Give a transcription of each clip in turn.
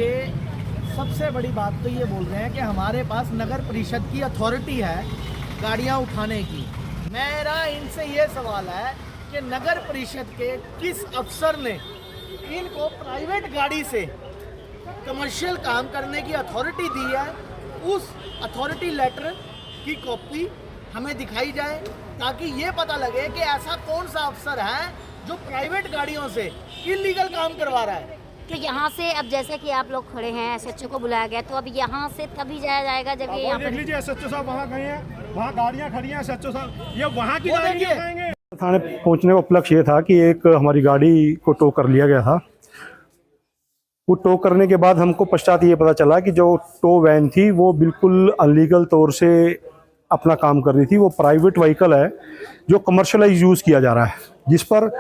कि सबसे बड़ी बात तो ये बोल रहे हैं कि हमारे पास नगर परिषद की अथॉरिटी है गाड़ियां उठाने की। मेरा इनसे ये सवाल है कि नगर परिषद के किस अफसर ने इनको प्राइवेट गाड़ी से कमर्शियल काम करने की अथॉरिटी दी है। उस अथॉरिटी लेटर की कॉपी हमें दिखाई जाए ताकि ये पता लगे कि ऐसा कौन सा अफसर है जो प्राइवेट गाड़ियों से इलीगल काम करवा रहा है। तो यहाँ से अब जैसे कि आप लोग खड़े हैं, एसएचओ को बुलाया गया, तो अब यहाँ से तभी जाया जाएगा जब ये यहाँ देख लीजिए एसएचओ साहब वहाँ गए हैं, वहाँ गाड़ियाँ खड़ी हैं। एसएचओ साहब ये वहाँ की गाड़ियाँ उठाएंगे। थाने पहुंचने का उपलक्ष्य ये था कि एक हमारी गाड़ी को टो कर लिया गया था। वो टो करने के बाद हमको पश्चात ये पता चला कि जो टो वैन थी वो बिल्कुल अनलीगल तौर से अपना काम कर रही थी। वो प्राइवेट व्हीकल है जो कमर्शियलाइज यूज़ किया जा रहा है, जिस पर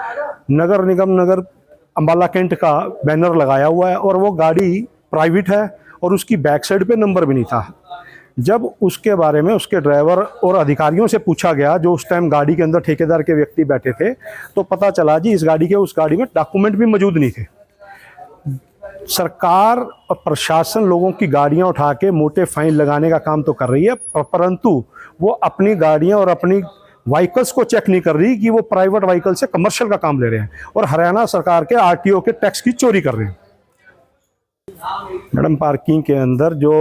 नगर निगम नगर अम्बाला कैंट का बैनर लगाया हुआ है और वो गाड़ी प्राइवेट है और उसकी बैक साइड पे नंबर भी नहीं था। जब उसके बारे में उसके ड्राइवर और अधिकारियों से पूछा गया जो उस टाइम गाड़ी के अंदर ठेकेदार के व्यक्ति बैठे थे, तो पता चला जी उस गाड़ी में डॉक्यूमेंट भी मौजूद नहीं थे। सरकार और प्रशासन लोगों की गाड़ियां उठा के मोटे फाइन लगाने का काम तो कर रही है, परंतु वो अपनी गाड़ियां और अपनी व्हीकल्स को चेक नहीं कर रही कि वो प्राइवेट व्हीकल से कमर्शियल का काम ले रहे हैं और हरियाणा सरकार के आरटीओ के टैक्स की चोरी कर रहे हैं। मैडम, पार्किंग के अंदर जो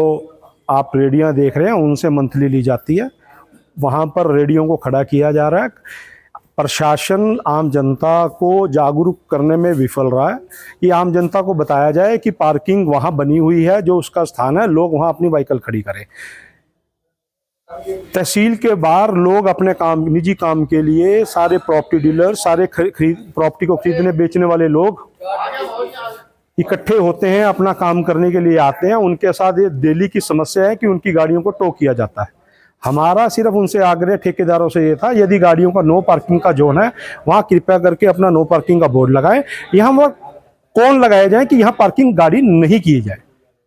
आप रेडियां देख रहे हैं उनसे मंथली ली जाती है। वहाँ पर रेडियो को खड़ा किया जा रहा है। प्रशासन आम जनता को जागरूक करने में विफल रहा है कि आम जनता को बताया जाए कि पार्किंग वहाँ बनी हुई है, जो उसका स्थान है, लोग वहाँ अपनी व्हीकल खड़ी करें। तहसील के बाहर लोग अपने काम, निजी काम के लिए सारे प्रॉपर्टी डीलर, सारे प्रॉपर्टी को खरीदने बेचने वाले लोग इकट्ठे होते हैं, अपना काम करने के लिए आते हैं। उनके साथ ये डेली की समस्या है कि उनकी गाड़ियों को टो किया जाता है। हमारा सिर्फ उनसे आग्रह ठेकेदारों से ये था, यदि गाड़ियों का नो पार्किंग का जोन है वहाँ कृपया करके अपना नो पार्किंग का बोर्ड लगाएं। यहाँ वो कौन लगाए जाए कि यहाँ पार्किंग गाड़ी नहीं की जाए।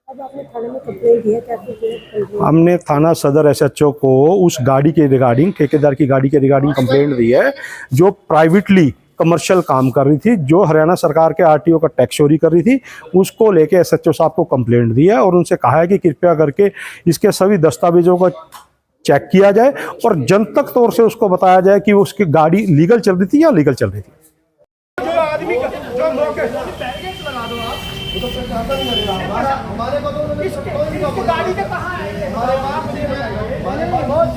अब आपने थाने में कंप्लेंट दिया? हमने थाना सदर एसएचओ को उस गाड़ी के रिगार्डिंग, ठेकेदार की गाड़ी के रिगार्डिंग कंप्लेंट दी है जो प्राइवेटली कमर्शियल काम कर रही थी, जो हरियाणा सरकार के आरटीओ का टैक्स चोरी कर रही थी। उसको लेके एसएचओ साहब को कंप्लेंट दी है और उनसे कहा है कि कृपया करके इसके सभी दस्तावेजों को चेक किया जाए और जनतक तौर से उसको बताया जाए कि उसकी गाड़ी लीगल चल रही थी या लीगल चल रही थी। जो आदमी जो मौके हमारे को तो गाड़ी का कहाँ है? हमारे पास बहुत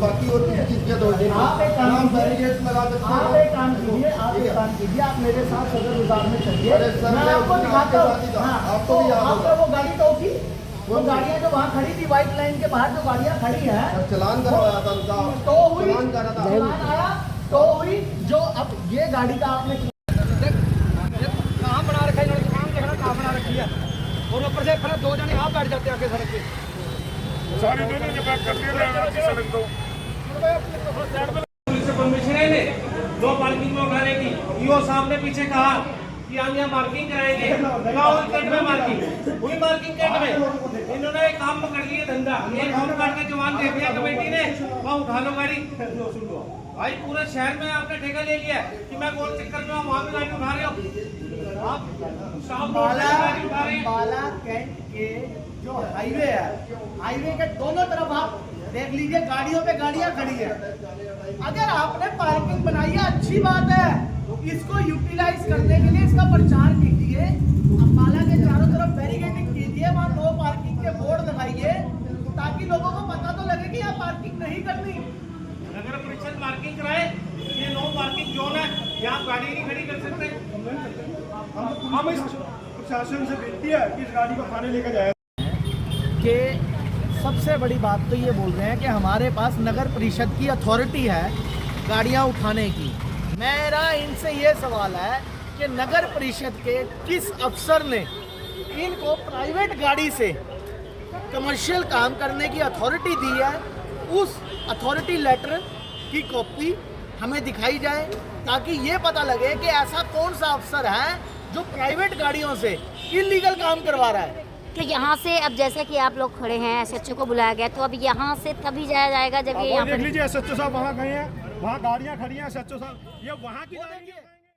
बाकी होती है चीज़ के। आप एक काम कीजिए, आप मेरे साथ सदर बाजार में चलिए, मैं आपको दिखाता हूँ। आपको वो गाड़ी तो होगी, वो गाड़ियाँ जो वहाँ खड़ी थी व्हाइट लाइन के बाहर जो गाड़ियाँ खड़ी हैं, चलान करवाया था उनका, तो हुई चलान आया तो हुई। जो अब ये गाड़ी का आपने कहाँ बना रखा है, काम देखना कहाँ बना रखी है, और ऊपर से फिर दो जने आप बैठ जाते हैं आगे सड़क पे। सारी दोनों के बैठ करके सड़क दो पुलिस कमिश्नर ने दो पार्किंग में उठाने की, ईओ साहब ने पीछे कहा कि हम यहाँ पार्किंग कराएंगे, हुई पार्किंग कैंट में इन्होंने एक काम पकड़ लिया धंधा, एक होम गार्ड का जवान दे दिया कमेटी ने, वहाँ उठा लो गाड़ी। भाई पूरे शहर में आपने ठेका ले लिया कि मैं गोल चक्कर में वहाँ पे गाड़ी उठा रहे हो आप। अम्बाला कैंट के जो हाईवे है, हाईवे के दोनों तरफ आप देख लीजिए गाड़ियों पे गाड़ियां खड़ी है। अगर आपने पार्किंग बनाई है अच्छी बात है, इसको यूटिलाइज करने के लिए इसका प्रचार कीजिए, अम्बाला के चारों तरफ बैरिकेडिंग कीजिए, वहाँ नो पार्किंग के बोर्ड लगाइए ताकि लोगों को पता तो लगे कि यहाँ पार्किंग नहीं करनी। नगर परिषद पार्किंग कराए, ये नो पार्किंग जोन है, यहाँ गाड़ी नहीं खड़ी कर सकते। हम इस प्रशासन से विनती है कि इस गाड़ी को थाने लेकर जाए। कि सबसे बड़ी बात तो ये बोल रहे हैं कि हमारे पास नगर परिषद की अथॉरिटी है गाड़ियां उठाने की। मेरा इनसे ये सवाल है कि नगर परिषद के किस अफसर ने इनको प्राइवेट गाड़ी से कमर्शियल काम करने की अथॉरिटी दी है। उस अथॉरिटी लेटर की कॉपी हमें दिखाई जाए ताकि ये पता लगे कि ऐसा कौन सा अफसर है जो प्राइवेट गाड़ियों से इलीगल काम करवा रहा है। तो यहाँ से अब जैसे कि आप लोग खड़े हैं, एसएचओ को बुलाया गया, तो अब यहाँ से तभी जाया जाएगा जब ये यहाँ देख लीजिए एसएचओ साहब वहाँ गए हैं, वहाँ गाड़ियाँ खड़ी हैं। एसएचओ साहब ये वहाँ की